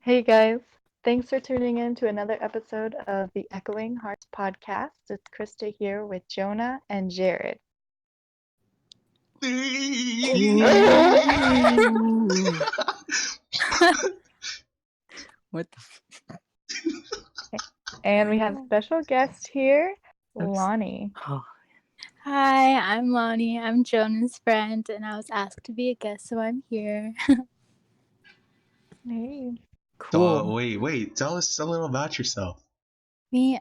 Hey guys, thanks for tuning in to another episode of the Echoing Hearts podcast. It's Krista here with Jonah and Jared. What And we have special guest here, the? Lonnie. Oh, Hi, I'm Lonnie. I'm Jonah's friend, and I was asked to be a guest, so I'm here. Hey. cool. Wait. Tell us a little about yourself. Me,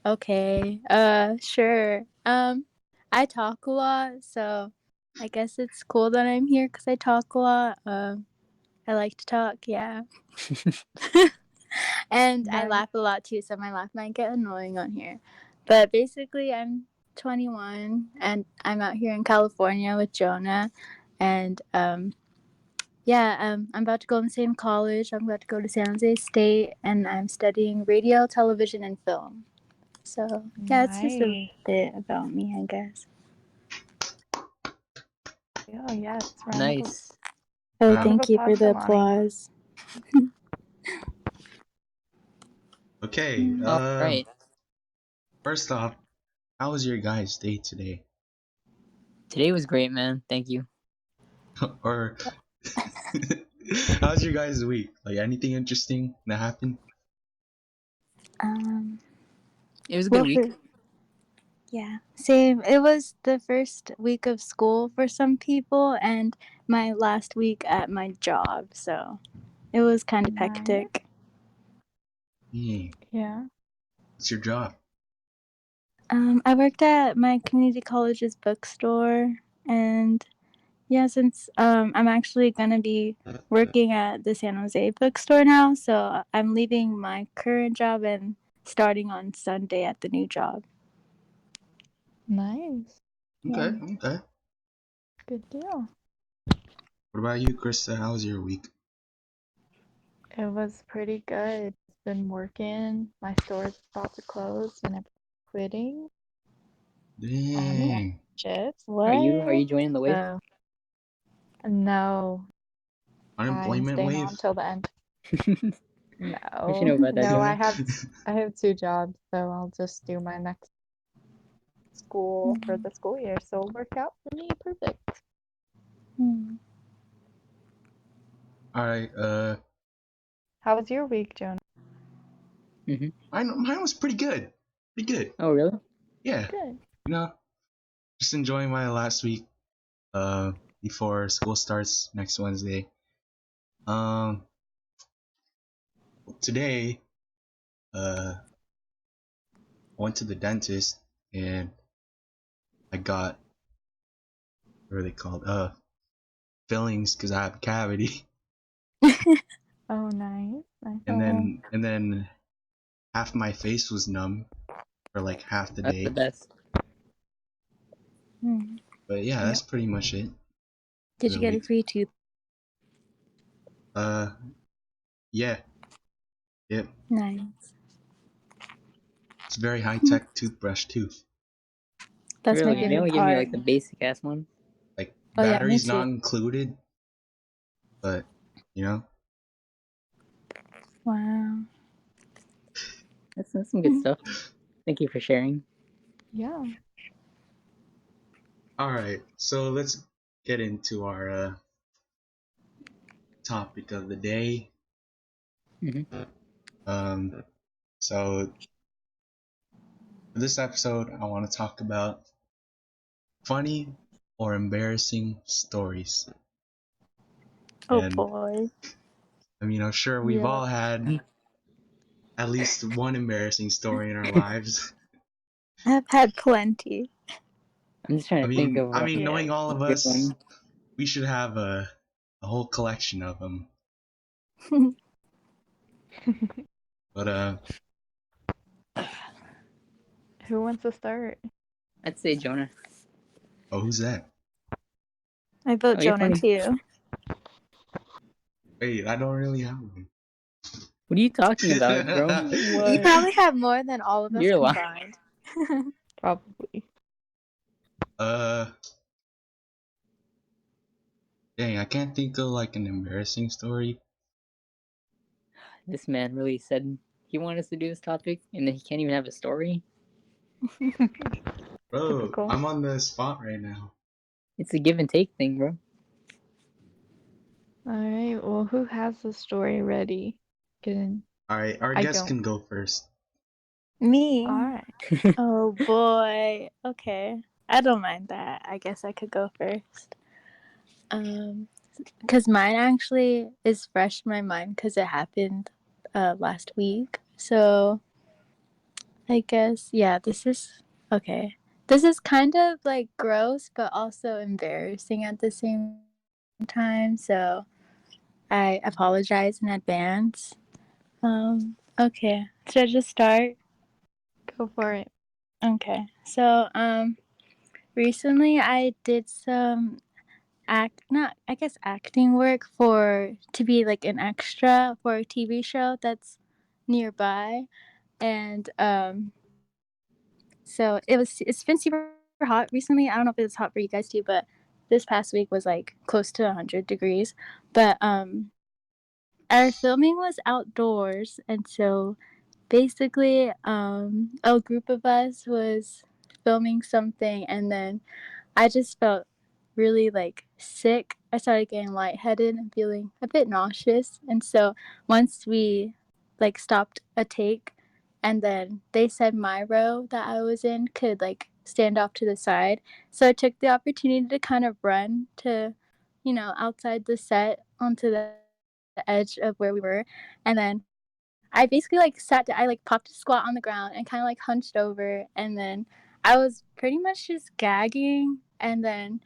okay, sure. I talk a lot, so I guess it's cool that I'm here because I talk a lot. I like to talk, yeah. And I Nice. laugh a lot too, so my laugh might get annoying on here. But basically, I'm 21, and I'm out here in California with Jonah, and I'm about to go in the same college. I'm about to go to San Jose State, and I'm studying radio, television, and film. So, yeah, it's just a Nice. bit about me, I guess. Oh, yes. Nice. Oh, Wow. thank you for the Applause for Lonnie. applause. Okay. All right. First off, how was your guys' day today? Today was great, man. Thank you. Or how's your guys' week? Like anything interesting that happened? It was a good week. Yeah, same. It was the first week of school for some people, and my last week at my job, so it was kind of Nice. hectic. Yeah. What's your job? I worked at my community college's bookstore, and yeah, since I'm actually gonna be working at the San Jose bookstore now, so I'm leaving my current job and starting on Sunday at the new job. Nice. Okay. Yeah. Okay. Good deal. What about you, Krista? How was your week? It was pretty good. Been working. My store's about to close and I'm quitting on Dang. shift. What? Are you joining the wave? So, no, I'm Unemployment staying wave? on till the end. I should No, know about that. no, I Jonah. have two jobs, so I'll just do my next school for the school year. So it'll work out for me. Perfect. Hmm. All right. How was your week, Jonah? Mine was pretty good. Pretty good. Oh, really? Yeah. Good. Just enjoying my last week. Before school starts next Wednesday. Today, I went to the dentist and I got, what are they called? Fillings because I have a cavity. Oh, nice. Nice. And then half my face was numb for like half the That's the day. best. Hmm. But yeah, that's pretty much it. Did for you the get a week. free tooth? Yeah. Yep. Nice. It's a very high tech toothbrush too. That's my Really? They favorite only give me part. like the basic ass one. Like Oh, yeah, me batteries not too. included. But you know. Wow. That's some good stuff. Thank you for sharing. Yeah. Alright, so let's get into our topic of the day. So for this episode, I want to talk about funny or embarrassing stories. Oh, And boy. I mean, I'm sure we've all had at least one embarrassing story in our lives. I've had plenty. I'm just trying to think of I mean, Yeah. knowing all of good us, one. we should have a whole collection of them. But Who wants to start? I'd say Jonah. oh, who's that? I vote Oh, you're Jonah funny. too. Wait, I don't really have one. What are you talking about, bro? You What? probably have more than all of us You're lying. combined. Probably. Dang, I can't think of like an embarrassing story. This man really said he wanted us to do this topic, and then he can't even have a story. Bro, Typical. I'm on the spot right now. It's a give and take thing, bro. All right. Well, who has the story ready? Good. Alright, our I guest don't. can go first. Me? All right. Oh boy. Okay. I don't mind that. I guess I could go first. Because mine actually is fresh in my mind because it happened last week. So I guess, yeah, this is okay. This is kind of like gross, but also embarrassing at the same time. So I apologize in advance. Okay. Should I just start? Go for it. Okay. So, recently I did some not I guess acting work for to be like an extra for a TV show that's nearby, and so it's been super hot recently. I don't know if it's hot for you guys too, but this past week was like close to 100 degrees. But our filming was outdoors, and so basically a group of us was filming something, and then I just felt really like sick. I started getting lightheaded and feeling a bit nauseous. And so once we like stopped a take, and then they said my row that I was in could like stand off to the side. So I took the opportunity to kind of run to, outside the set onto the edge of where we were. And then I basically like I like popped a squat on the ground and kind of like hunched over, and then I was pretty much just gagging, and then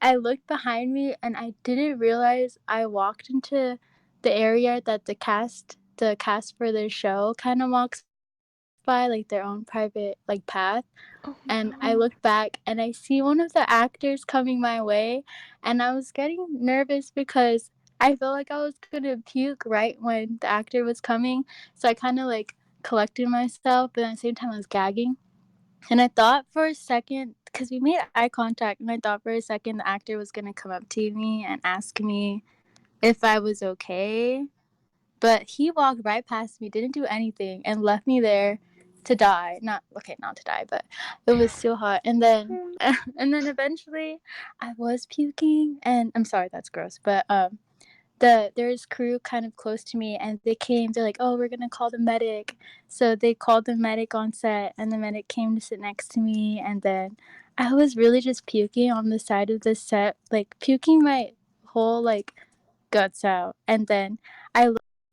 I looked behind me and I didn't realize I walked into the area that the cast for their show kind of walks by, like their own private like path. And Oh I looked no. back and I see one of the actors coming my way, and I was getting nervous because I felt like I was gonna puke right when the actor was coming. So I kind of like collected myself, but at the same time I was gagging. And I thought for a second, because we made eye contact, and I thought for a second the actor was gonna come up to me and ask me if I was okay. But he walked right past me, didn't do anything, and left me there to die. Not okay, not to die, but it was still hot. And then, and then eventually, I was puking, and I'm sorry, that's gross, but there's crew kind of close to me, and they came. They're like, "Oh, we're gonna call the medic." So they called the medic on set, and the medic came to sit next to me, and then I was really just puking on the side of the set, like puking my whole like guts out. And then I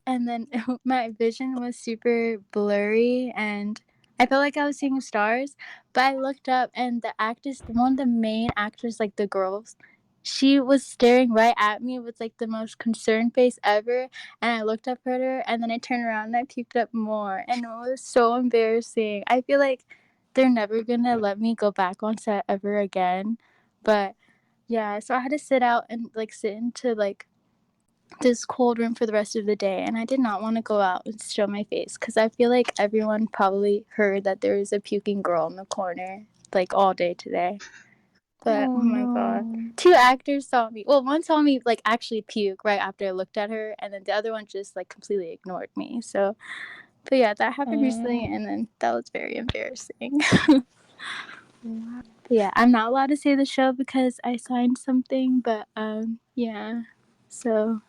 and then my vision was super blurry, and I felt like I was seeing stars. But I looked up, and the actress, one of the main actors, like the girls, she was staring right at me with like the most concerned face ever. And I looked up at her, and then I turned around and I puked up more, and it was so embarrassing. I feel like they're never gonna let me go back on set ever again. But yeah, so I had to sit into like this cold room for the rest of the day, and I did not want to go out and show my face because I feel like everyone probably heard that there was a puking girl in the corner like all day today. But Oh oh my god, no. two actors saw me. Well, one saw me like actually puke right after I looked at her, and then the other one just like completely ignored me. So, but yeah, that happened recently, Oh. and then that was very embarrassing. Wow. Yeah, I'm not allowed to say the show because I signed something, but yeah. So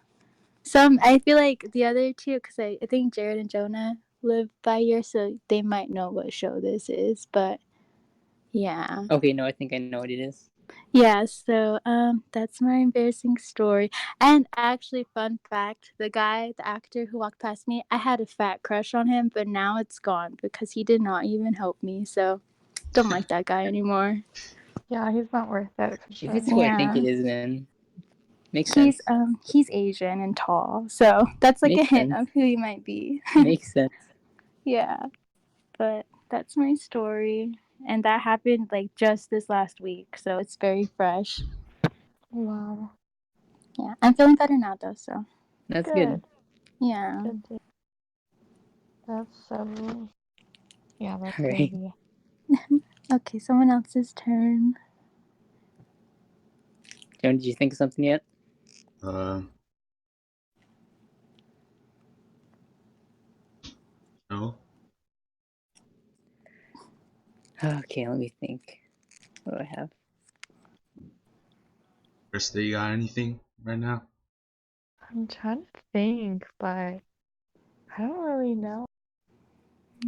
some I feel like the other two, because I think Jared and Jonah live by here, so they might know what show this is. But yeah, Okay, no, I think I know what it is. yeah. So that's my embarrassing story. And actually, fun fact: the actor who walked past me, I had a fat crush on him, but now it's gone because he did not even help me. So don't like that guy anymore. Yeah, he's not worth that If it's who cushion. I think Yeah. it is, then makes sense. He's Asian and tall, so that's like a Makes hint sense. of who he might be. Makes sense. Yeah. But that's my story. And that happened like just this last week, so it's very fresh. Wow. Yeah. I'm feeling better now though, so That's good. Good. yeah. Good. That's so. Yeah, that's All right. crazy. Okay, someone else's turn. Joan, did you think of something yet? Uh, Okay, let me think. What do I have? Krista, you got anything right now? I'm trying to think, but I don't really know.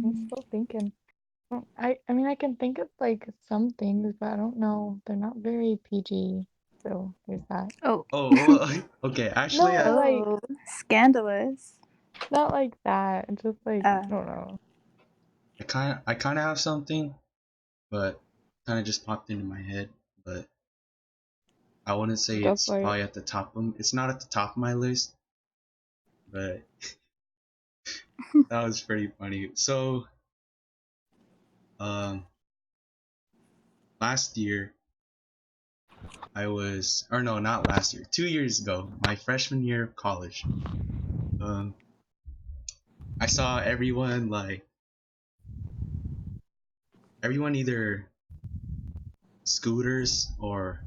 I'm still thinking. I mean, I can think of like some things, but I don't know. They're not very PG. So there's that. Oh. Oh, well, okay. Actually, No, like Oh, scandalous. not like that. Just like I Uh, don't know. I kind of have something, but kind of just popped into my head. But I wouldn't say Go it's for it. probably at the top of. It's not at the top of my list, but that was pretty funny. So, um, last year or no, not last year, 2 years ago, my freshman year of college. Um, I saw everyone either scooters or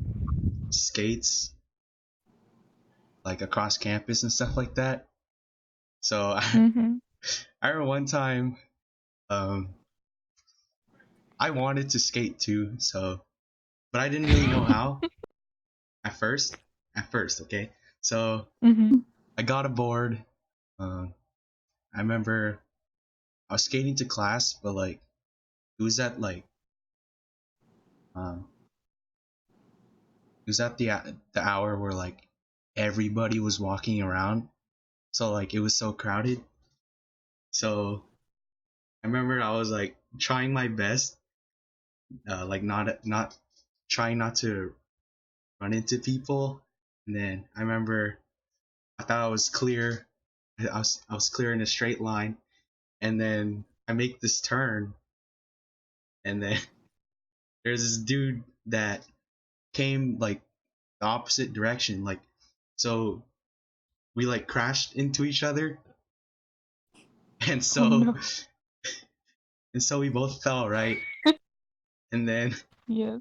skates like across campus and stuff like that. So Mm-hmm. I remember one time, um, I wanted to skate too, but I didn't really know how at first. Okay. So Mm-hmm. I got a board. Um, I remember I was skating to class, but like it was at like um, it was at the hour where like everybody was walking around, so like it was so crowded. So I remember I was like trying my best, like not trying not to run into people. And then I remember I thought I was clear. I was clear in a straight line, and then I make this turn, and then there's this dude that came like the opposite direction, like so we like crashed into each other, and Oh no. we both fell right, and then Yes.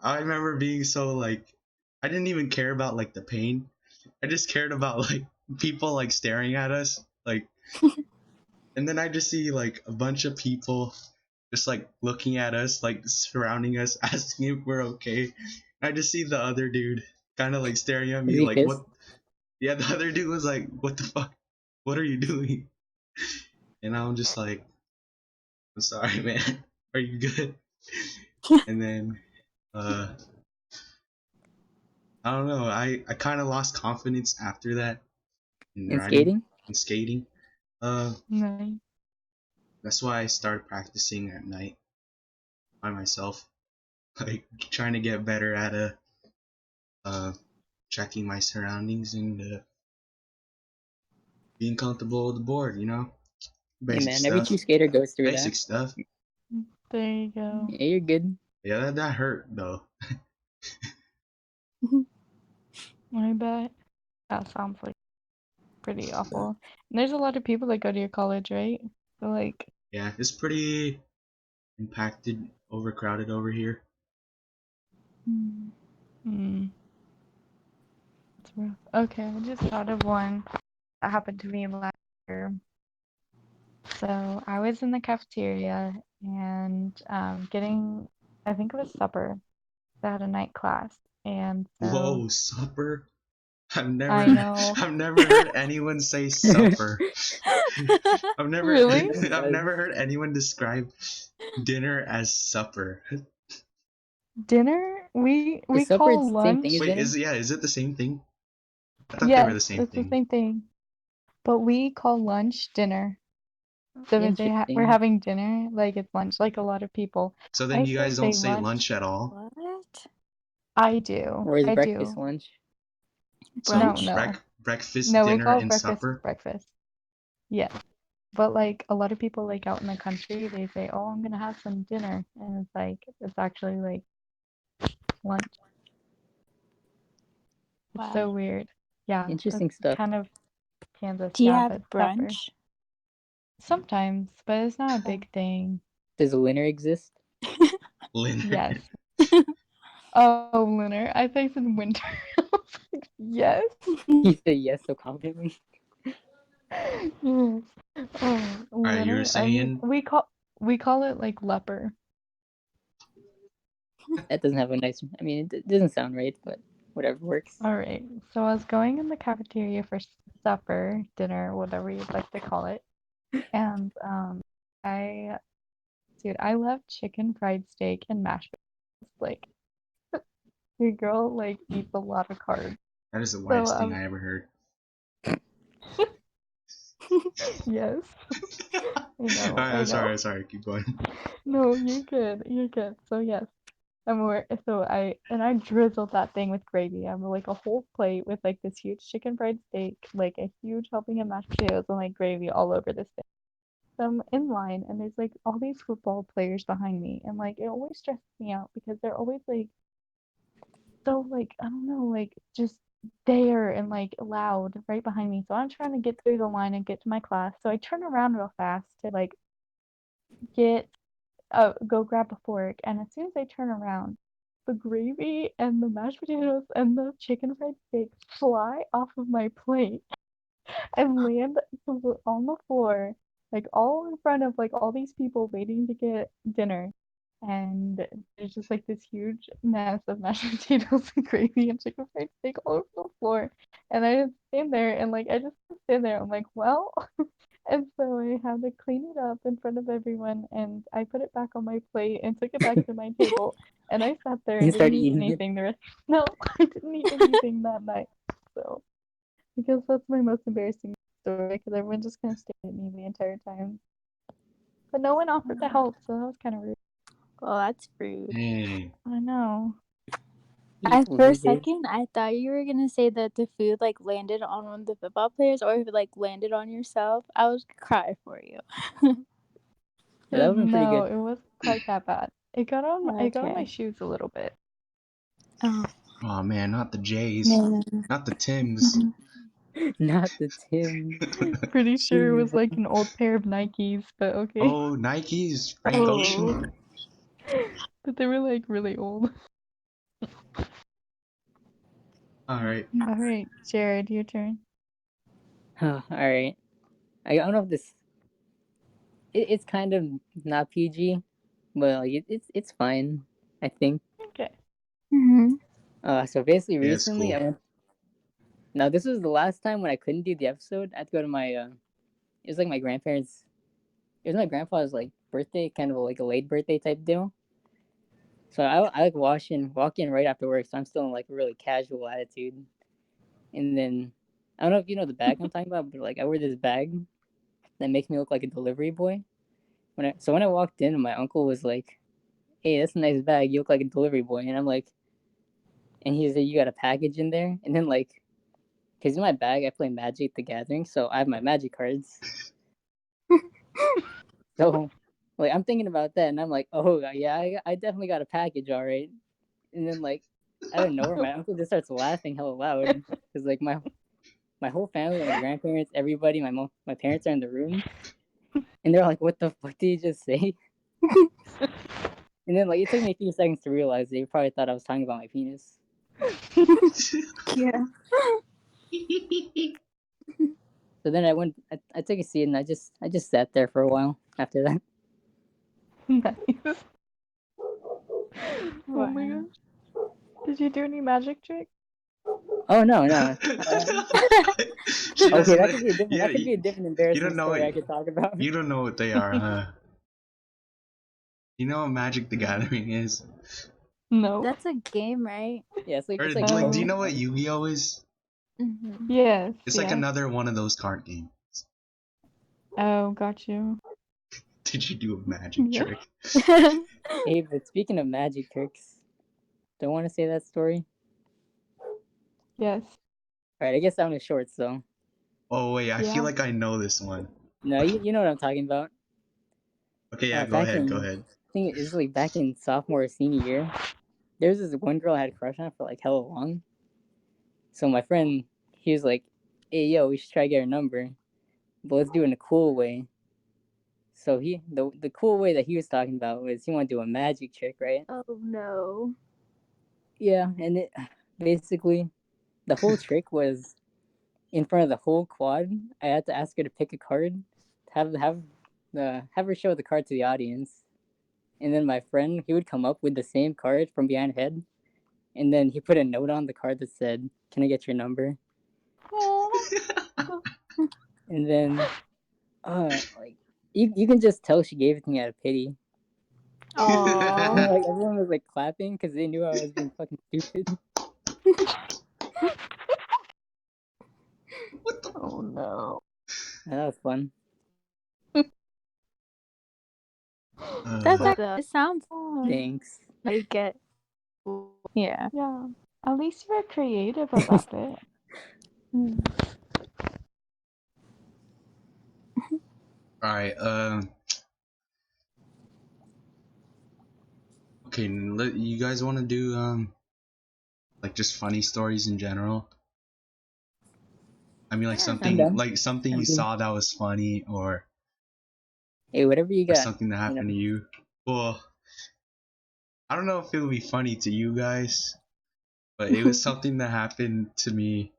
I remember being so like I didn't even care about like the pain. I just cared about like people like staring at us, like, and then I just see like a bunch of people just like looking at us, like surrounding us, asking if we're okay. I just see the other dude kind of like staring at Is me, he like pissed? what? Yeah, the other dude was like, "What the fuck? What are you doing?" And I'm just like, "I'm sorry, man. Are you good?" And then, uh, I don't know. I kind of lost confidence after that in In riding skating? and skating. Uh, Nice. that's why I started practicing at night by myself, like trying to get better at uh checking my surroundings and being comfortable with the board. Hey Basic man, every stuff. true skater goes through that. Basic stuff. There you go. Yeah, you're good. Yeah, that hurt though. I bet. That sounds like pretty awful. And there's a lot of people that go to your college, right? So like, Yeah, it's pretty impacted, overcrowded over here. hmm, it's rough. Okay, I just thought of one that happened to me last year. So I was in the cafeteria and getting, I think it was supper. I had a night class, and so Whoa, supper? I know. I've never heard anyone say supper. Really? Everyone I've does. never heard anyone describe dinner as supper. Dinner? We Is supper call the same thing as lunch. Wait, dinner? is it the same thing? I thought they were Yes, the same it's the thing. same thing. But we call lunch dinner. So if we're Interesting. having dinner, like it's lunch, like a lot of people. So then I you still guys don't say say lunch. lunch at all? what? I do. Or is I breakfast do. lunch? So No, Brunch? no. breakfast, No, we dinner, call and breakfast supper? breakfast. Yeah. But like a lot of people like out in the country, they say, "Oh, I'm gonna have some dinner," and it's like it's actually like lunch. It's Wow. so weird. Yeah, that's Interesting stuff. kind of Kansas. Do you Yeah, have but supper brunch? sometimes, but it's not a Oh. big thing. Does a winner exist? Dinner. Yes. Oh, winter. I think it's in winter. I was like, yes. You say yes so confidently. Yes. Oh, Alright, you were winter. I mean, saying we call it like leper. That doesn't have a nice. I mean, it doesn't sound right, but whatever works. All right. So I was going in the cafeteria for supper, dinner, whatever you'd like to call it, and I, dude, I love chicken fried steak and mashed potatoes. Like, your girl like eats a lot of carbs. That is the So whitest thing I ever heard. yes, I know. Sorry, keep going. No, you're good. You're good. So yes, I drizzled that thing with gravy. I'm like a whole plate with like this huge chicken fried steak, like a huge helping of mashed potatoes and like gravy all over this thing. So I'm in line and there's like all these football players behind me and like it always stresses me out because they're always like so like I don't know, like just there and like loud right behind me. So I'm trying to get through the line and get to my class. So I turn around real fast to like get go grab a fork, and as soon as I turn around, the gravy and the mashed potatoes and the chicken fried steak fly off of my plate and land on the floor, like all in front of like all these people waiting to get dinner. And there's just like this huge mess of mashed potatoes and gravy and chicken fried steak all over the floor. And I just stand there and like I just stand there. I'm like, well, and so I had to clean it up in front of everyone and I put it back on my plate and took it back to my table. And I sat there You and didn't started eat eating it. anything the rest. No, I didn't eat anything that night. So because that's my most embarrassing story because everyone just kind of stared at me the entire time. But no one offered to help, so that was kind of rude. Well, that's rude. Dang. I know. For a Losers. second, I thought you were gonna say that the food like landed on one of the football players, or if it like landed on yourself. I was gonna cry for you. Yeah, that would have been pretty No, good. it wasn't quite that bad. It got on my Okay. shoes a little bit. Oh Oh man, not the Jays. man. Not the Tims. Not the Tim. Pretty sure it Shoes. was like an old pair of Nikes, but okay. Oh, Nikes. Frank Oh. Ocean. But they were like really old. Alright. All right, Jared, your turn. All right. I don't know if this. It's kind of not PG, but like it's fine. I think. Okay. Mhm. So basically, Yeah, it's recently I cool. went. Now this was the last time when I couldn't do the episode. I had to go to my. It was like my grandparents. It was my grandfather's like birthday, kind of like a late birthday type deal. So I like walk in right after work. So I'm still in like a really casual attitude. And then I don't know if you know the bag I'm talking about, but like I wear this bag that makes me look like a delivery boy. When I walked in, my uncle was like, "Hey, that's a nice bag. You look like a delivery boy." And I'm like, and he said, "You got a package in there?" And then like, cause in my bag I play Magic the Gathering, so I have my Magic cards. So like I'm thinking about that, and I'm like, "Oh yeah, I definitely got a package, all right." And then like out of nowhere, my uncle just starts laughing hella loud because like my whole family, my grandparents, everybody, my parents are in the room, and they're like, "What the fuck did you just say?" And then like it took me a few seconds to realize they probably thought I was talking about my penis. Yeah. So then I took a seat and I just sat there for a while after that. Nice. Oh my Wow. gosh. Did you do any magic tricks? Oh no. She Okay, doesn't know. Yeah, that could be a different you embarrassing don't know what story I could talk about. you don't know what they are, huh? You know what Magic the Gathering is? No. That's a game, right? Yeah, Or it's like like, do you Oh. know what Yu-Gi-Oh is? Mhm. Yes, It's like yes. another one of those card games. Oh, got you. Did you do a magic Yeah. trick? Hey, but speaking of magic tricks, don't want to say that story. Yes. All right, I guess that one is short. So Oh wait, I feel Yeah. like I know this one. no, you know what I'm talking about. Okay, yeah, go Back ahead, go in ahead. I think it was like back in sophomore or senior year. There's this one girl I had a crush on for like hella long. So my friend, he was like, "Hey yo, we should try to get her number, but let's do it in a cool way." So the cool way that he was talking about was he wanted to do a magic trick, right? Oh no. Yeah, and it basically the whole trick was in front of the whole quad. I had to ask her to pick a card, have her show the card to the audience, And then my friend, he would come up with the same card from behind head, and then he put a note on the card that said, "Can I get your number?" Oh. And then, like you can just tell she gave it to me out of pity. Aww. Like everyone was like clapping because they knew I was being fucking stupid. What the? Oh no. That was fun. That's Uh, actually, it sounds Oh, Thanks. like get. Yeah. yeah. At least you were creative about it. Mm. all right. Okay. You guys want to do like just funny stories in general? I mean, like Sure. I'm something done. like something I'm you good. saw that was funny, Hey, whatever you or got. something that You happened to know. you. Well, I don't know if it would be funny to you guys, but it was something that happened to me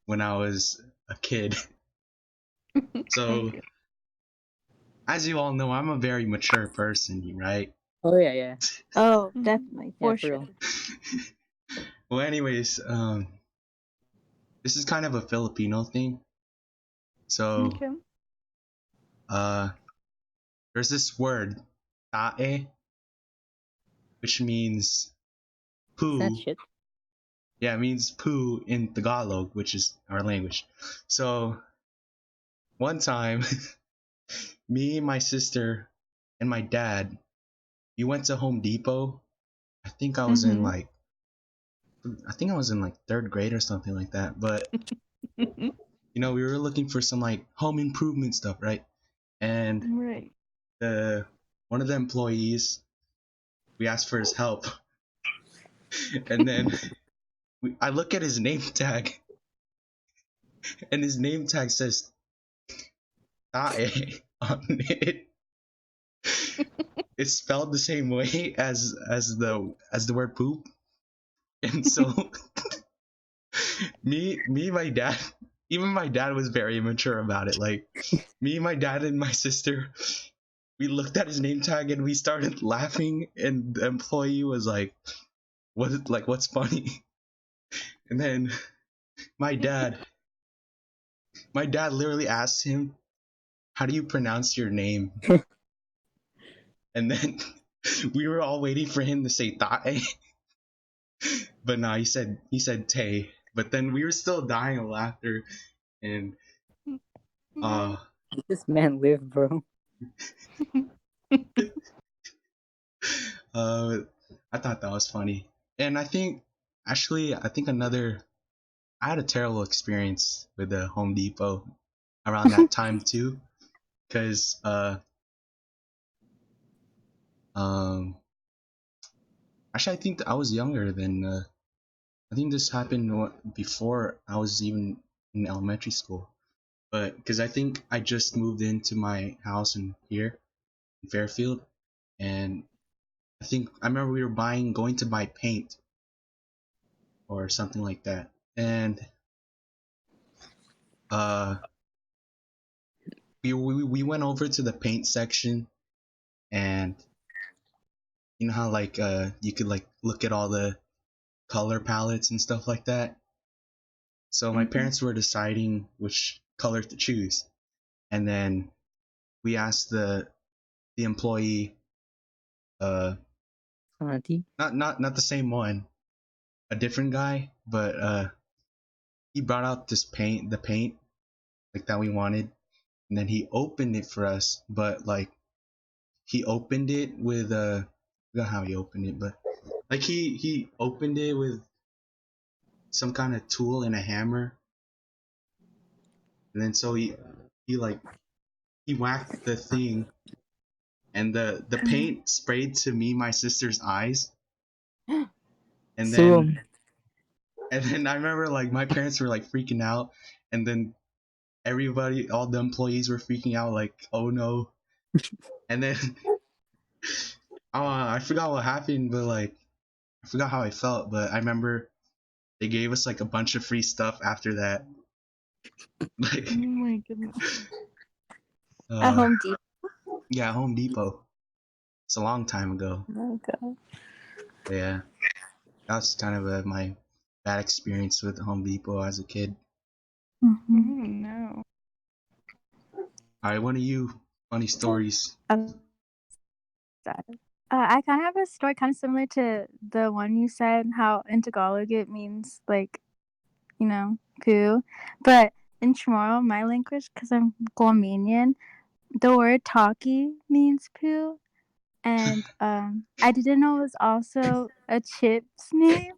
when I was a kid. So, Okay. as you all know, I'm a very mature person, right? Oh yeah, yeah, Oh, Mhm. definitely. yeah, For for sure. real. Well, anyways, this is kind of a Filipino thing. So, Okay. uh, there's this word, tae, which means Is that poo. shit? Yeah, it means poo in Tagalog, which is our language. So, one time, me, my sister, and my dad, we went to Home Depot. I think I was in Mhm. like, I think I was in like third grade or something like that. But we were looking for some like home improvement stuff, right? And Right. the one of the employees, we asked for his help, and then I look at his name tag, and his name tag says "tae" on it. It's spelled the same way as the word poop, and so my dad, even my dad was very immature about it. Like me, my dad, and my sister, we looked at his name tag and we started laughing, and the employee was like, what's funny?" And then my dad, my dad literally asked him, "How do you pronounce your name?" And then we were all waiting for him to say Tae, but nah, he said Tay. But then we were still dying of laughter, and uh, This man lived, bro. uh, I thought that was funny. And I think I had a terrible experience with the Home Depot around that time too, because um, actually I think I was younger than I think this happened before I was even in elementary school. But because I think I just moved into my house in here in Fairfield, and I remember we were going to buy paint or something like that, and uh, we went over to the paint section, and you know how like you could like look at all the color palettes and stuff like that. So my Mhm. parents were deciding which color to choose, and then we asked the employee, uh, Auntie. not the same one, a different guy, but he brought out the paint like that we wanted, and then he opened it for us. But like he opened it with I forgot how he opened it, but like he opened it with some kind of tool and a hammer, and then so he whacked the thing, and the Mhm. paint sprayed to me my sister's eyes, and Sue then him. I remember like my parents were like freaking out, and then all the employees were freaking out like, oh no. And then I forgot what happened, but like I forgot how I felt, but I remember they gave us like a bunch of free stuff after that. Oh Like my goodness. At uh Home Depot. yeah, Home Depot. It's a long time ago. Oh god. Yeah, that's kind of my bad experience with Home Depot as a kid. Oh Mm-hmm. no. All right, one of you funny stories. I kind of have a story kind of similar to the one you said, how in Tagalog it means like, poo. But in Chamorro, my language, because I'm Guamanian, the word talkie means poo. And I didn't know it was also a chip's name.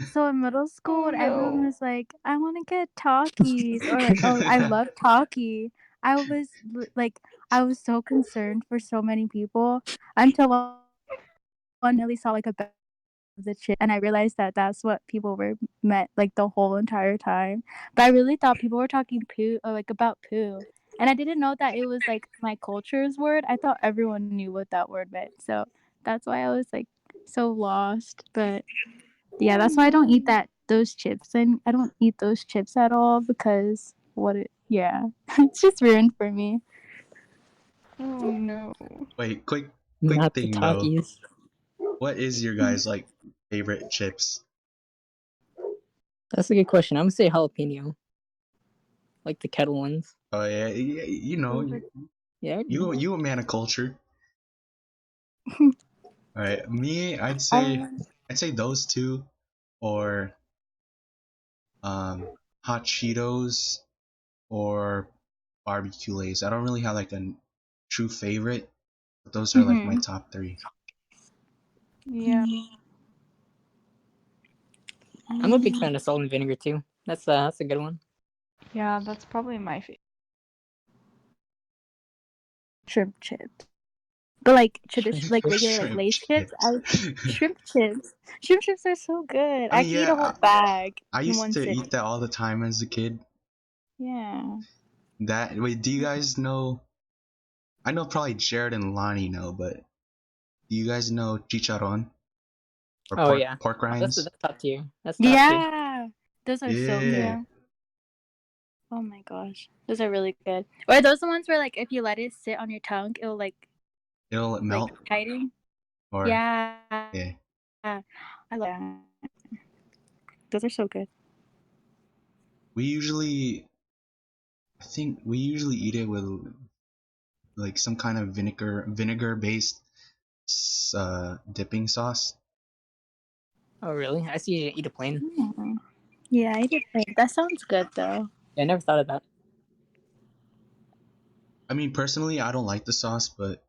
So in middle school, Oh when everyone no. was like, I want to get Takis, or like, oh, I love Taki, I was like, I was so concerned for so many people until one day I accidentally saw like a bag of the chip, and I realized that that's what people were meant like the whole entire time. But I really thought people were talking poo or like about poo. And I didn't know that it was like my culture's word. I thought everyone knew what that word meant. So that's why I was like so lost. But yeah, Oh that's why I don't no. eat those chips, and I don't eat those chips at all because it's just ruined for me. Oh no. Wait, quick Not the thing though. talkies. What is your guys like favorite chips? That's a good question. I'm gonna say jalapeno, like the kettle ones. Oh yeah, you know, Those are Yeah. you a man of culture. All right, me, Um, I'd say those two, or hot Cheetos or barbecue lays. I don't really have like a true favorite, but those are like my mhm. top three. yeah. I'm a big Um, fan of salt and vinegar too. That's a good one. Yeah, that's probably my favorite. shrimp chips, but like tradition, like regular like Shrimp Lay's chips. chips. Shrimp chips. Shrimp chips are so good. I I mean, could eat a whole yeah, bag I in used one to eat sitting. that all the time as a kid. Yeah. That wait, do you guys know? I know probably Jared and Lonnie know, but do you guys know chicharron or Oh yeah. pork Oh, rinds? that's top tier. That's top tier. Yeah. Those are so Yeah, good. Yeah. Oh my gosh. Those are really good. Or are those the ones where like if you let it sit on your tongue, it'll it'll like melt tighten? or Yeah. yeah. I love that. Those are so good. We usually, I think we usually eat it with like some kind of vinegar based dipping sauce. Oh really? I see you eat a plain. Mm. Yeah, I did think that sounds good though. Yeah, I never thought of that. I mean, personally, I don't like the sauce, but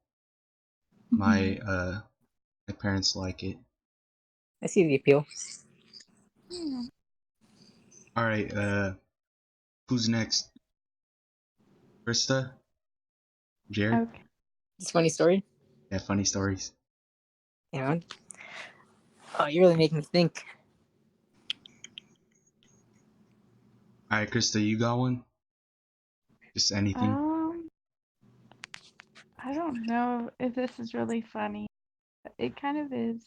Mhm. my my parents like it. I see the appeal. Yeah. All right, who's next? Krista, Jared. Okay. It's a funny story. Yeah, funny stories. Yeah. Oh, you really make me think. All right, Krista, you got one? Just anything. Um, I don't know if this is really funny. It kind of is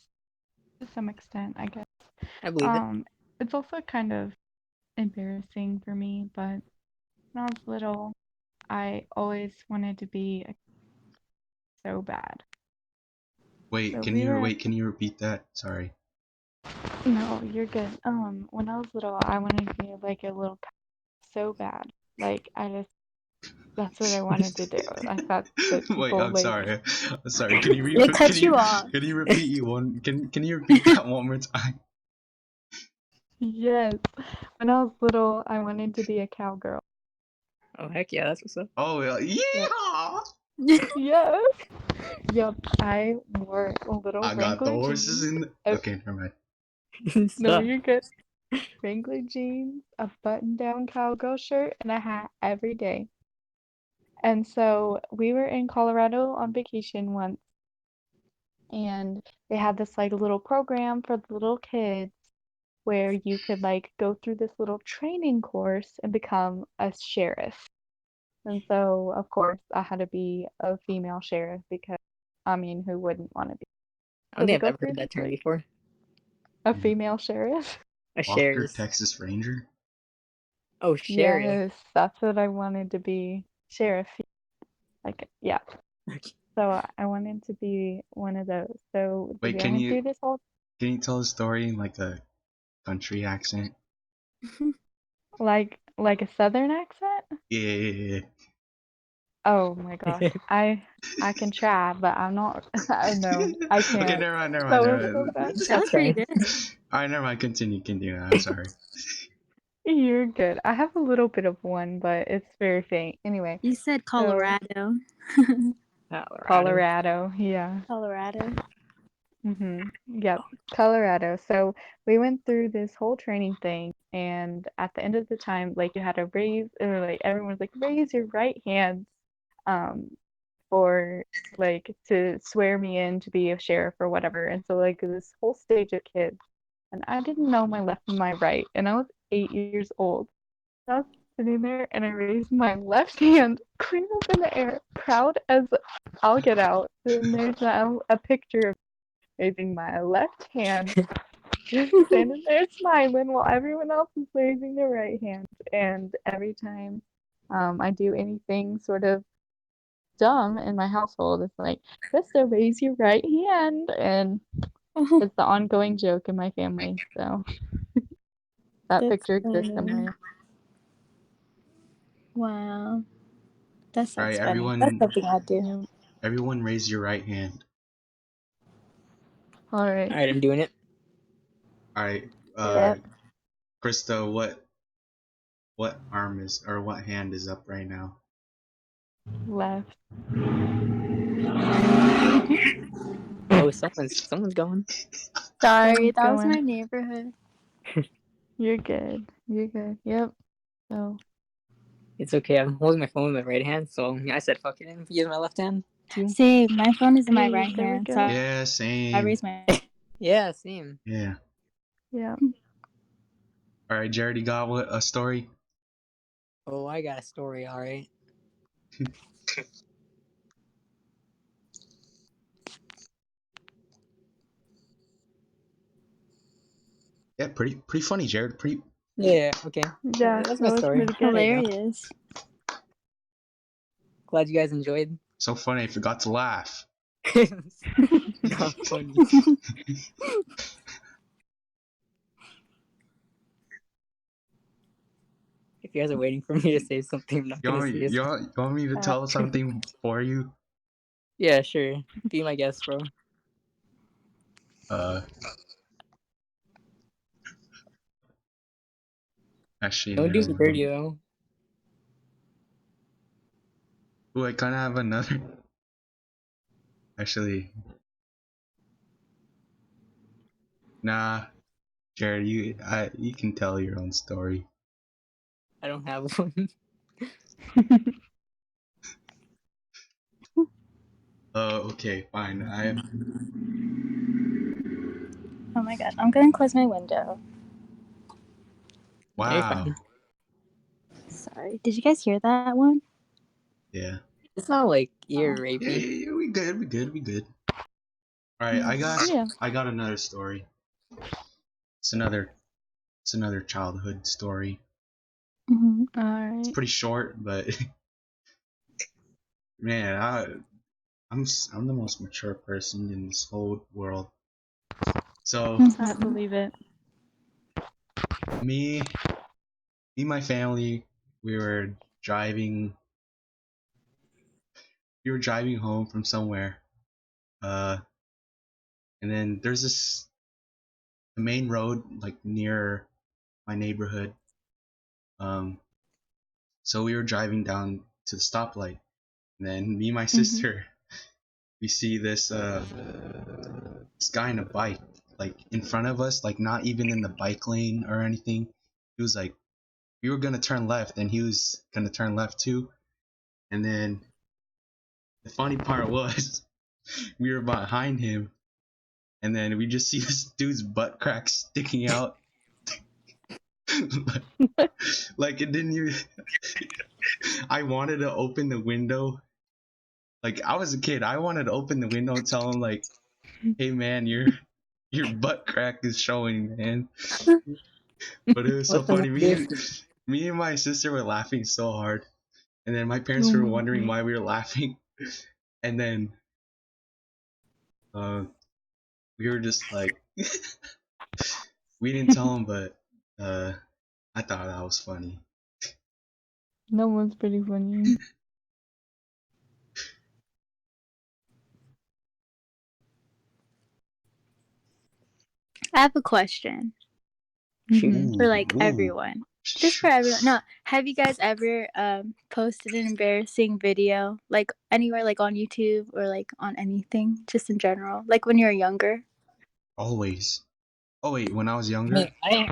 to some extent, I guess. I believe it. Um, it's also kind of embarrassing for me, but when I was little, I always wanted to be so bad. Wait, So we were, can you repeat that? Sorry. no, you're good. When I was little, I wanted to be like a little so bad. Like that's what I wanted to do. I thought that Wait, people like, I'm sorry. Can you It cut you off. can you repeat you one? Can you repeat that one more time? yes. When I was little, I wanted to be a cowgirl. Oh heck yeah, that's what's up. Oh Yep. yeah! Yes. Yep. I wore little I got the Wrangler horses jeans. in. A, Okay, never mind. no, Stop. you're good. Wrangler jeans, a button-down cowgirl shirt, and a hat every day. And so we were in Colorado on vacation once, and they had this like little program for the little kids where you could like go through this little training course and become a sheriff. And so, of course, I had to be a female sheriff because, I mean, who wouldn't want to be? I don't So think they I've go ever through heard that this term like before. a female sheriff. A Walker, shares. Texas Ranger. Oh, sheriff. Yes, that's what I wanted to be. Sheriff. Like, yeah. So I wanted to be one of those. So Wait, I went through this whole can you tell a story in like a country accent? like a southern accent. Yeah. Oh my gosh, I can try, but I'm not. I know I Okay, can't. never mind, never mind, That never was so mind. bad. That I'll was pretty try. good. Alright, never mind. Continue. I'm sorry. You're good. I have a little bit of one, but it's very faint. Anyway, You said so Colorado. Colorado. Colorado, yeah. Colorado. Yep, Colorado. So we went through this whole training thing, and at the end of the time, like you had to raise, or like everyone was like, raise your right hand, um, for like to swear me in to be a sheriff or whatever. And so like this whole stage of kids, and I didn't know my left from my right, and I was 8 years old. I was sitting there, and I raised my left hand clean up in the air, proud as I'll get out. And there's a picture of raising my left hand, just standing there smiling while everyone else is raising their right hand. And every time I do anything sort of dumb in my household, it's like, Krista, raise your right hand. And Oh, it's the ongoing joke in my family. So that that's picture exists funny. somewhere. Wow. That sounds Alright, funny. That's something I'd do. Yeah. everyone raise your right hand. All right. All right, I'm doing it. Alright, Yep. Krista, what arm is or what hand is up right now? Left. Oh, someone's going. Sorry, Someone's that was going. my neighborhood. You're good. You're good. Yep. So It's okay. I'm holding my phone with my right hand, so I said fuck it and use my left hand too. See, my phone is in my hey, right there we hand, go. so Yeah, I same. raised my. Yeah, same. Yeah. Yeah. Alright, Jared, you got a story? Oh, I got a story. All right. Yeah, pretty funny, Jared. Pretty. Yeah. Okay. Yeah, That's my that was story. pretty good. There you go. Hilarious. Glad you guys enjoyed. So funny, I forgot to laugh. Not funny. If you guys are waiting for me to say something, I'm not gonna say it. You want me to tell something for you? Yeah, sure. Be my guest, bro. Uh, actually, Don't do never me dirty mind. though. Ooh, I kind of have another. Actually, nah, Jared, you can tell your own story. I don't have one. Okay, fine. Oh my god, I'm gonna close my window. No, you're fine. Wow. Sorry. Did you guys hear that one? Yeah. It's not like ear Oh. rapey. Yeah, we good. All right, Yeah. I got another story. It's another childhood story. Mm-hmm. All It's right. pretty short, but man, I'm the most mature person in this whole world. So I believe it. me and my family, we were driving home from somewhere. Uh, and then there's the main road like near my neighborhood. Um, so we were driving down to the stoplight, and then me and my Mhm. sister, we see this guy in a bike, like in front of us, like not even in the bike lane or anything. He was like, we were gonna turn left, and he was gonna turn left too. And then the funny part was, we were behind him, and then we just see this dude's butt crack sticking out. Like it didn't even. I wanted to open the window. Like I was a kid, I wanted to open the window and tell him like, "Hey man, your butt crack is showing, man." But it was so What the funny. heck is Me and my sister were laughing so hard, and then my parents Oh were my wondering god. why we were laughing. And then we were just like, we didn't tell him, but I thought that was funny. That was pretty funny. I have a question Shoot. Mhm. for like Ooh. everyone. Just for everyone. No, have you guys ever posted an embarrassing video like anywhere, like on YouTube or like on anything, just in general, like when you were younger? Always. Oh wait, when I was I younger, mean,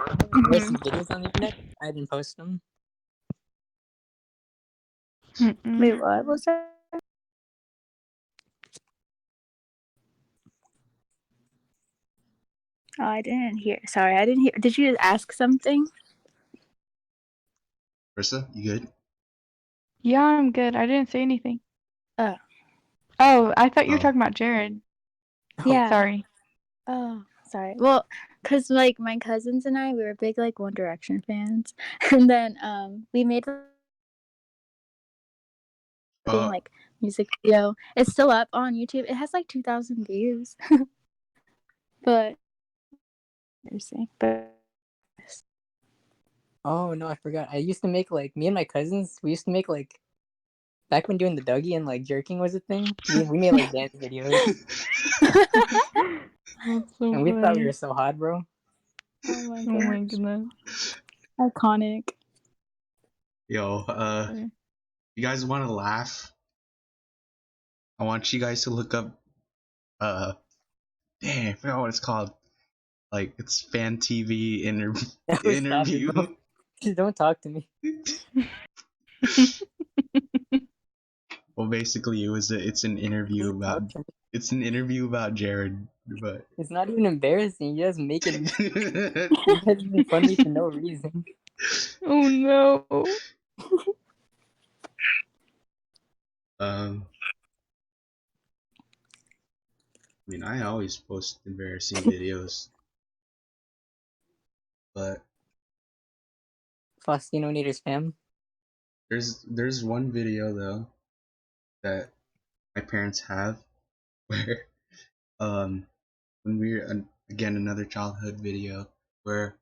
there's some videos on the internet. I didn't post them. Mm-mm. Wait, what was that? Oh, I didn't hear. Sorry, I didn't hear. Did you ask something? Krista, you good? Yeah, I'm good. I didn't say anything. Oh. Oh, I thought you were Oh. talking about Jared. Yeah. Sorry. Oh, sorry. Well, cause like my cousins and I, we were big like One Direction fans, and then we made Uh, like music video. It's still up on YouTube. It has like 2,000 views, but Oh no, I forgot. I used to make like me and my cousins. We used to make like back when doing the Dougie and like jerking was a thing. We made like dance videos, That's so and we thought we funny. were so hot, bro. oh my Oh my gosh, goodness. iconic. yo, Sorry. you guys want to laugh? I want you guys to look up, dang, I forgot what it's called. Like, it's fan TV Never stop it, bro. interview. Just don't talk to me. Well, basically, it's an interview Don't about, talk to me. it's an interview about Jared, but. It's not even embarrassing. You just make it. You guys make fun of me for no reason. Oh no. I mean, I always post embarrassing videos, but Faustino need his fam. there's one video though that my parents have where when we were again another childhood video where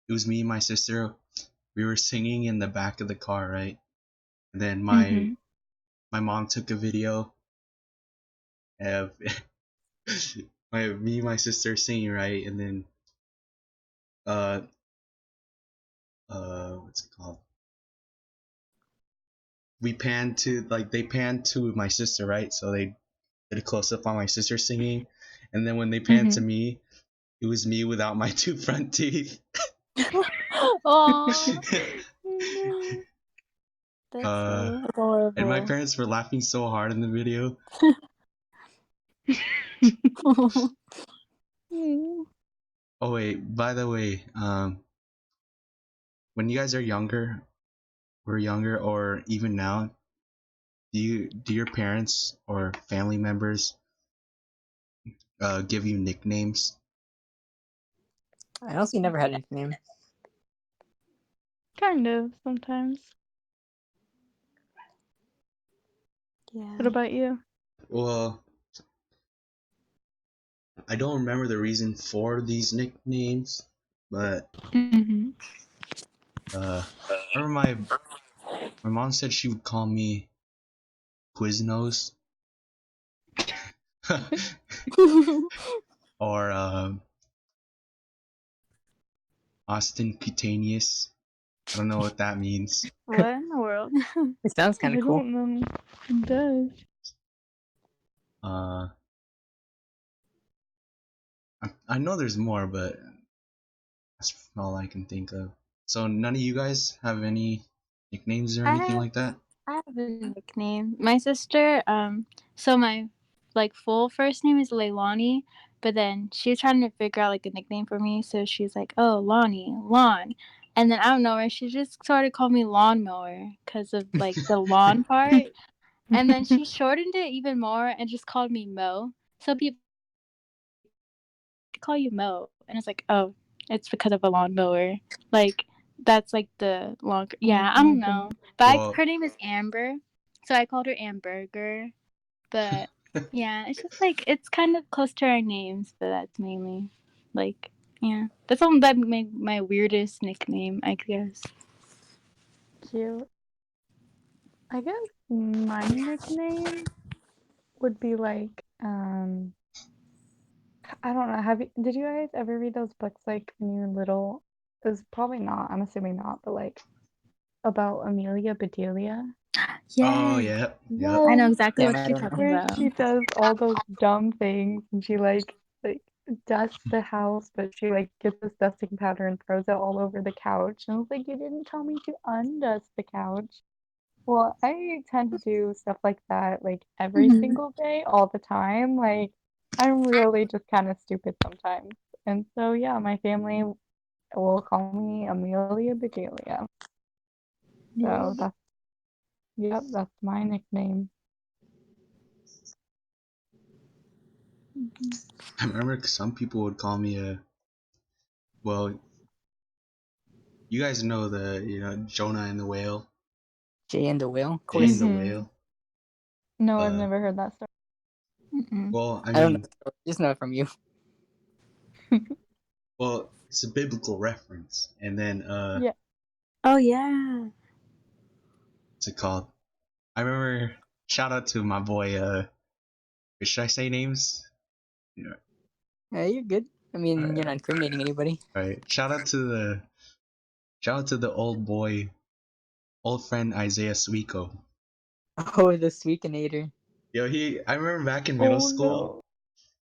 it was me and my sister. We were singing in the back of the car, right? And then Mm-hmm. my mom took a video of me and my sister singing, right? And then uh what's it called? We panned to like they panned to my sister, right? So they did a close up on my sister singing, and then when they panned to Mm-hmm. me, it was me without my two front teeth. Oh, Oh that's uh, so and my adorable. parents were laughing so hard in the video. no. Oh wait, by the way, when you guys are younger, were younger, or even now, do your parents or family members give you nicknames? I honestly never had a nickname. Kind of, sometimes. Yeah. What about you? Well, I don't remember the reason for these nicknames, but Mm-hmm. I remember my mom said she would call me Quiznos or Austin Cutaneous. I don't know what that means. What in the world? It sounds kind I of cool. don't know. It does. Uh, I know there's more, but that's all I can think of. So none of you guys have any nicknames or I anything have like that? I have a nickname. My sister, so my like full first name is Leilani, but then she was trying to figure out like a nickname for me, so she's like, "Oh, Lonnie, Lawn," and then out of nowhere, she just started calling me Lawnmower because of like the lawn part, and then she shortened it even more and just called me Mo. So people call you Mo, and it's like, oh, it's because of a lawnmower. Like that's like the long. Yeah, I Oh my don't know. goodness. But Well, her name is Amber, so I called her Amberger. But Yeah, it's just like it's kind of close to our names, but that's mainly like yeah. That's all that my weirdest nickname, I guess. Cute. I guess my nickname would be like, I don't know. Did you guys ever read those books like when you were little? It was probably not, I'm assuming not, but like about Amelia Bedelia. Oh, Yeah. yeah. Yep. I know Yes. exactly Damn, what I you're don't know. talking Where about. she does all those dumb things and she like dusts the house, but she like gets this dusting powder and throws it all over the couch. And I was like, you didn't tell me to undust the couch. Well, I tend to do stuff like that like every Hmm. single day, all the time. Like I'm really just kind of stupid sometimes. And so yeah, my family will call me Amelia Bedelia. So that's my nickname. I remember some people would call me well, you guys know Jonah and the whale, Jay and the Whale, of Jay and course. the Mm-hmm. whale. No, I've Uh, never heard that story. Mm-mm. well, I I don't know. mean, Just know it from you. well, it's a biblical reference, and then Yeah. Oh yeah. what's it called? I remember. Shout out to my boy. Should I say names? Yeah. Yeah, you're good. I All mean, you're right. not incriminating anybody. All right. Shout out to the old boy, old friend Isaiah Sweeko. Oh, the Sweetinator. Yo, I remember back in middle Oh school. no.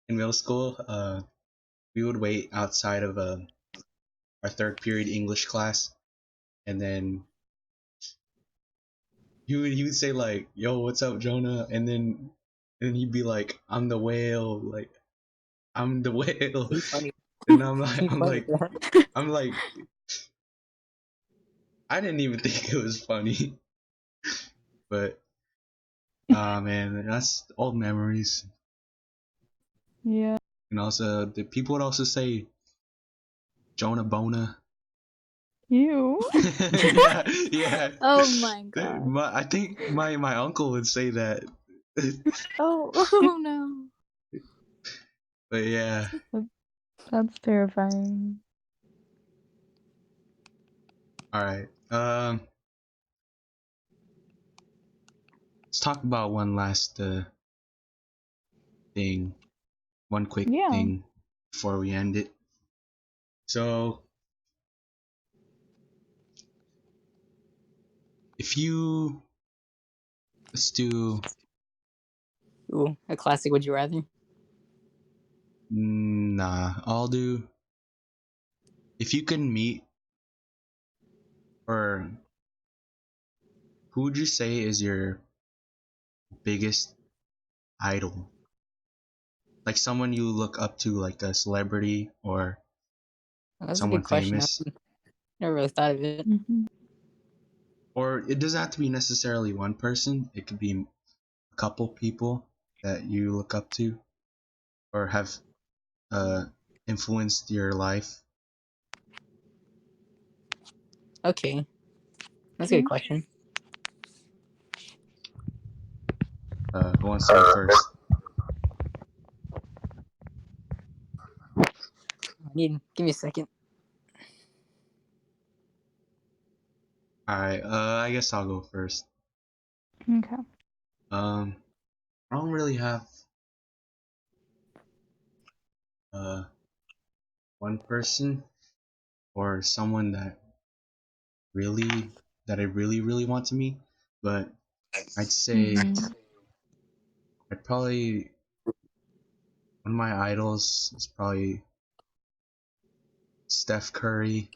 In middle school, we would wait outside of our third period English class, and then he would say like, "Yo, what's up, Jonah?" And then he'd be like, "I'm the whale," like I'm the whale, He's funny. and I'm like, He's I'm funny like, with that. I'm like, I didn't even think it was funny, but man, that's old memories. Yeah. And also, the people would also say Jonah Bona. You. Yeah, yeah. Oh my god. I think my uncle would say that. Oh oh no. But yeah, That's terrifying. all right. Let's talk about one last thing, one quick Yeah. thing before we end it. So, if you let's do Ooh, a classic. Would you rather? nah, I'll do. If you can meet, or who would you say is your biggest idol? Like someone you look up to, like a celebrity or Well, that's a someone good question. famous. I never really thought of it. Hmm. Or it doesn't have to be necessarily one person. It could be a couple people that you look up to or have uh, influenced your life. Okay, that's a good Okay. question. Who wants to go first? Give me a second. All right. I guess I'll go first. Okay. Um, I don't really have uh one person or someone that I really want to meet, but I'd say Hmm. I'd probably one of my idols is probably Steph Curry,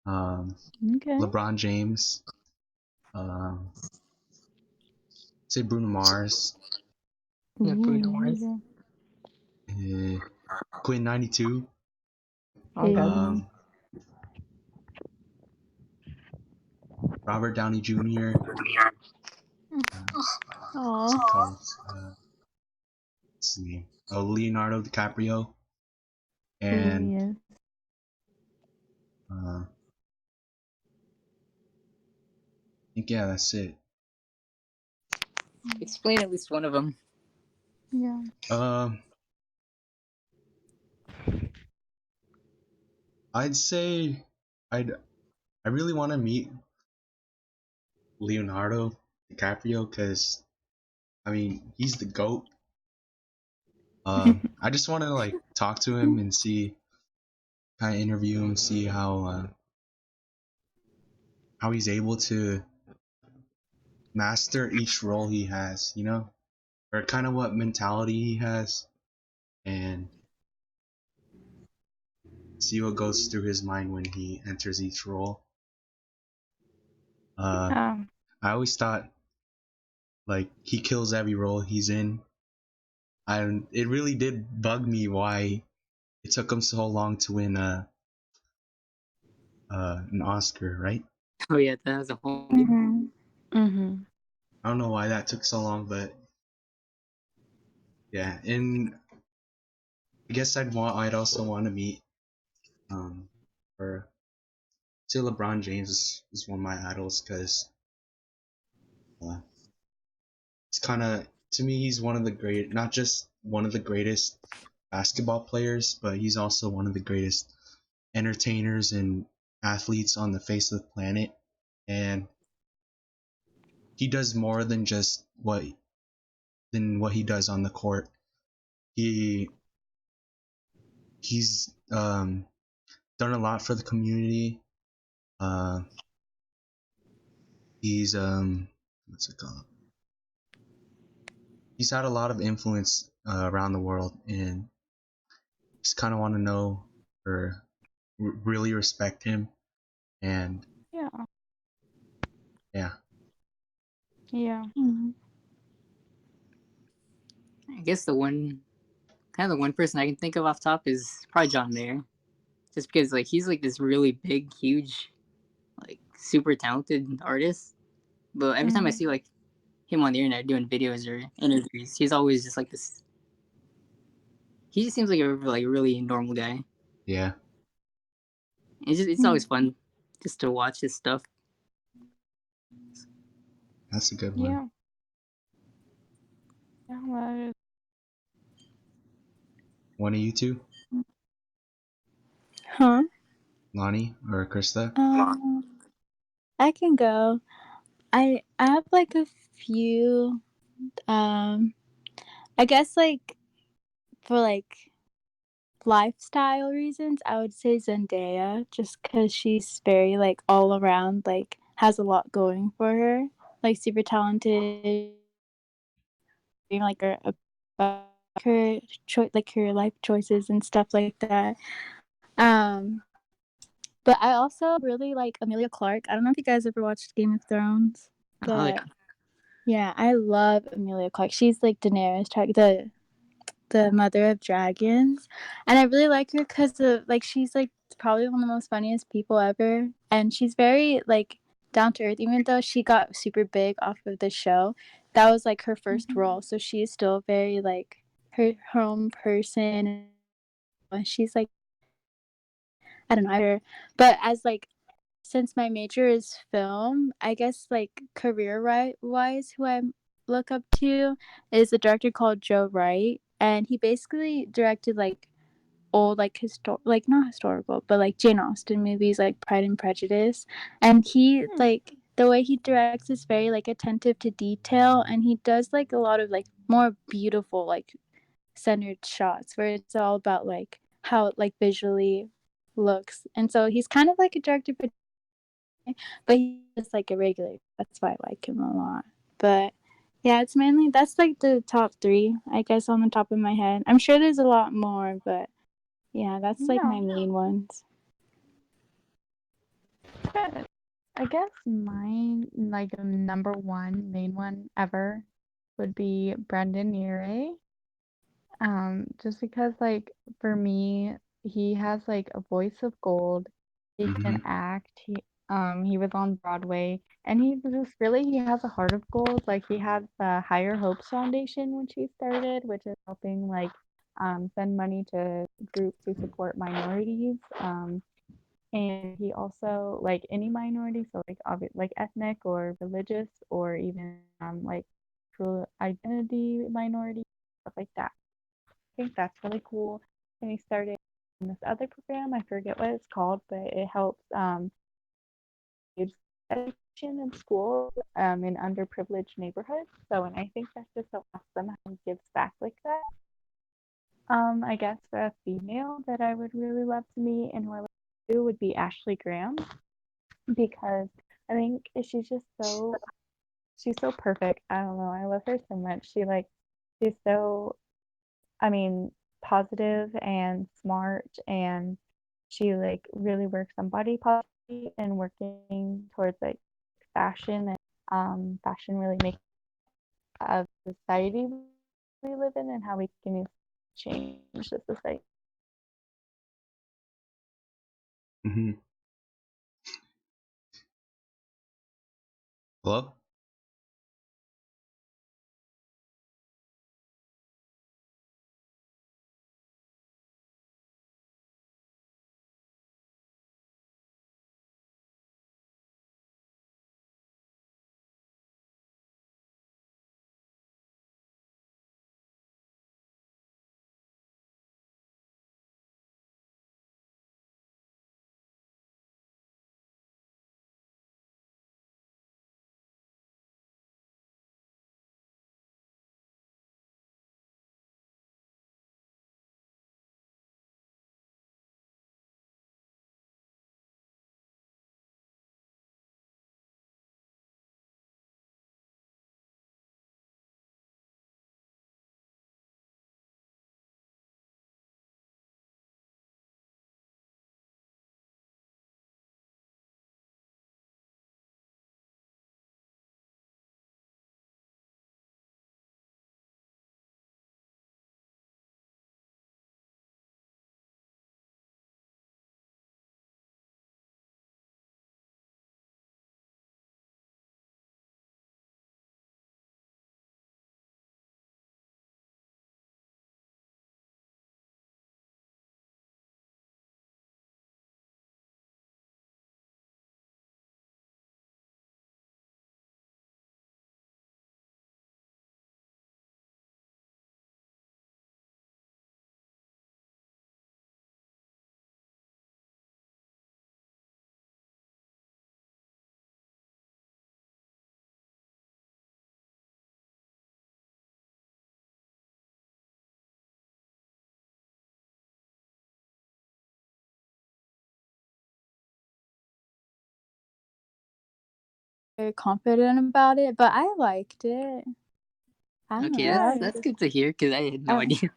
um, Okay. LeBron James, um, say Bruno Mars, Yeah, Bruno Ooh, Mars. yeah. uh, Quinn 92, Okay. Hey. um, Robert Downey Jr. What's he Aw. called? What's his name? Leonardo DiCaprio, Ooh, and yes. I think yeah, that's it. Explain at least one of them. Yeah. Um, I'd say I'd I really want to meet Leonardo DiCaprio because I mean he's the goat. I just want to like talk to him and see, kind of interview him, see how he's able to master each role he has, or kind of what mentality he has, and see what goes through his mind when he enters each role. Uh, Yeah. I always thought like he kills every role he's in. And it really did bug me why it took him so long to win an Oscar, right? Oh yeah, that was a whole movie. Mm-hmm. Mhm. I don't know why that took so long, but yeah. And I guess I'd also want to meet um or say LeBron James is one of my idols because uh, he's kind of, to me, he's one of the great, not just one of the greatest basketball players, but he's also one of the greatest entertainers and athletes on the face of the planet. And he does more than what he does on the court. He he's done a lot for the community. Uh, he's what's it called? He's had a lot of influence around the world, and just kind of want to know or really respect him. And Yeah. yeah, Yeah. Mm-hmm. I guess the one person I can think of off top is probably John Mayer, just because like he's like this really big, huge, like super talented artist. But every time I Mhm. see like him on the internet doing videos or interviews, he's always just like this. He just seems like a like really normal guy. yeah, It's always fun just to watch his stuff. that's a good one. Yeah. Yeah. That is. One of you two, Huh? Lonnie or Krista? Um, I can go. I have like a few. Um, I guess like for like lifestyle reasons, I would say Zendaya, just because she's very like all around, like has a lot going for her, like super talented, being like her about her like her life choices and stuff like that. Um, but I also really like Amelia Clark. I don't know if you guys ever watched Game of Thrones, Oh yeah, but yeah, I love Amelia Clark. She's like Daenerys, the mother of dragons, and I really like her because of like she's like probably one of the most funniest people ever, and she's very like down to earth. Even though she got super big off of the show, that was like her first Mhm. role, so she is still very like her own person. And she's like I don't know, her, but as like since my major is film, I guess like career right wise, who I look up to is a director called Joe Wright, and he basically directed like old like like not historical, but like Jane Austen movies like Pride and Prejudice, and he Hmm. like the way he directs is very like attentive to detail, and he does like a lot of like more beautiful like centered shots where it's all about like how it like visually looks, and so he's kind of like a director but he's just like a regular. That's why I like him a lot. But yeah, it's mainly that's like the top three, I guess, on the top of my head. I'm sure there's a lot more, but yeah, that's like Yeah. my main ones. Good. I guess mine, like number one, main one ever, would be Brendan Urie. Just because like for me, he has like a voice of gold. He can Mm-hmm. act. He was on Broadway, and he has a heart of gold. Like he had the Higher Hopes Foundation when she started, which is helping like send money to groups who support minorities. And he also like any minority, so like obvious like ethnic or religious or even like cultural identity minority. stuff like that. I think that's really cool. And he started this other program. I forget what it's called, but it helps kids education in school in underprivileged neighborhoods. So, and I think that's just so awesome how he gives back like that. I guess for a female that I would really love to meet and who I would do would be Ashley Graham because I think she's so perfect. I don't know. I love her so much. She's so I mean positive and smart and she like really works on body positivity and working towards like fashion and fashion really makes of society we live in and how we can change the society. Mm-hmm. Hello? Very confident about it, but I liked it. I don't Okay, know. Yeah, that's good to hear because I had no Oh, idea.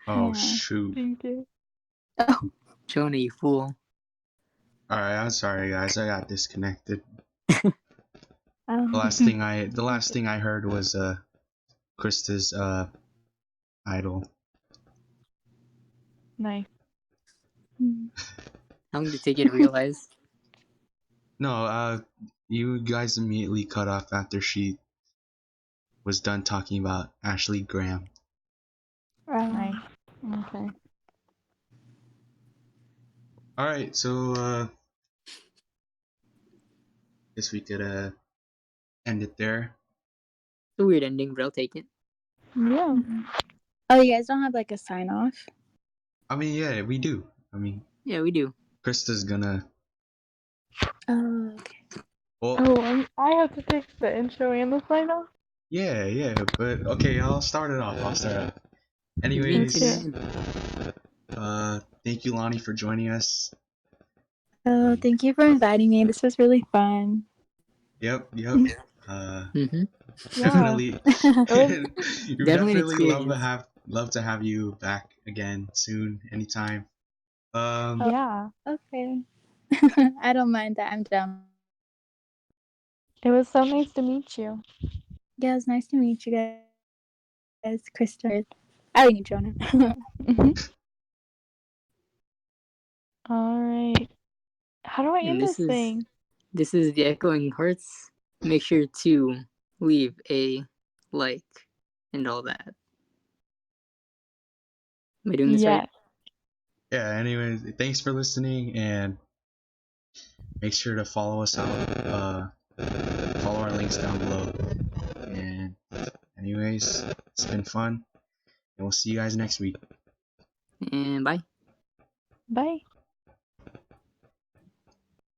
Oh, yeah. shoot. thank you. Oh, Jonah, you fool. Alright, I'm sorry, guys. I got disconnected. oh. The last thing I heard was Krista's idol. Nice. How long did it take you to realize? No, you guys immediately cut off after she was done talking about Ashley Graham. Nice. Okay. Alright, so guess we could end it there. It's a weird ending, but I'll take it. Yeah. Oh, you guys don't have like a sign off? I mean, yeah, we do. I mean, Yeah, we do. Krista's gonna. Oh, okay. Well, Oh, I have to take the intro and the sign off. yeah, but okay, I'll start it off. Anyways, Okay. thank you, Lonnie, for joining us. Oh, thank you for inviting me. This was really fun. Yep. Mm-hmm. Yeah. Definitely, It was you Definitely an definitely experience. love to have you back again soon, anytime. yeah. Okay. I don't mind that. I'm down. It was so nice to meet you. Yeah, it was nice to meet you guys, Krista. I like you, Jonah. All right. How do I And end this thing? this is the Echoing Hearts. Make sure to leave a like and all that. Am I doing this right? Yes. Yeah. Anyways, thanks for listening, and make sure to follow us out. Follow our links down below. And anyways, it's been fun. and we'll see you guys next week. And bye. Bye.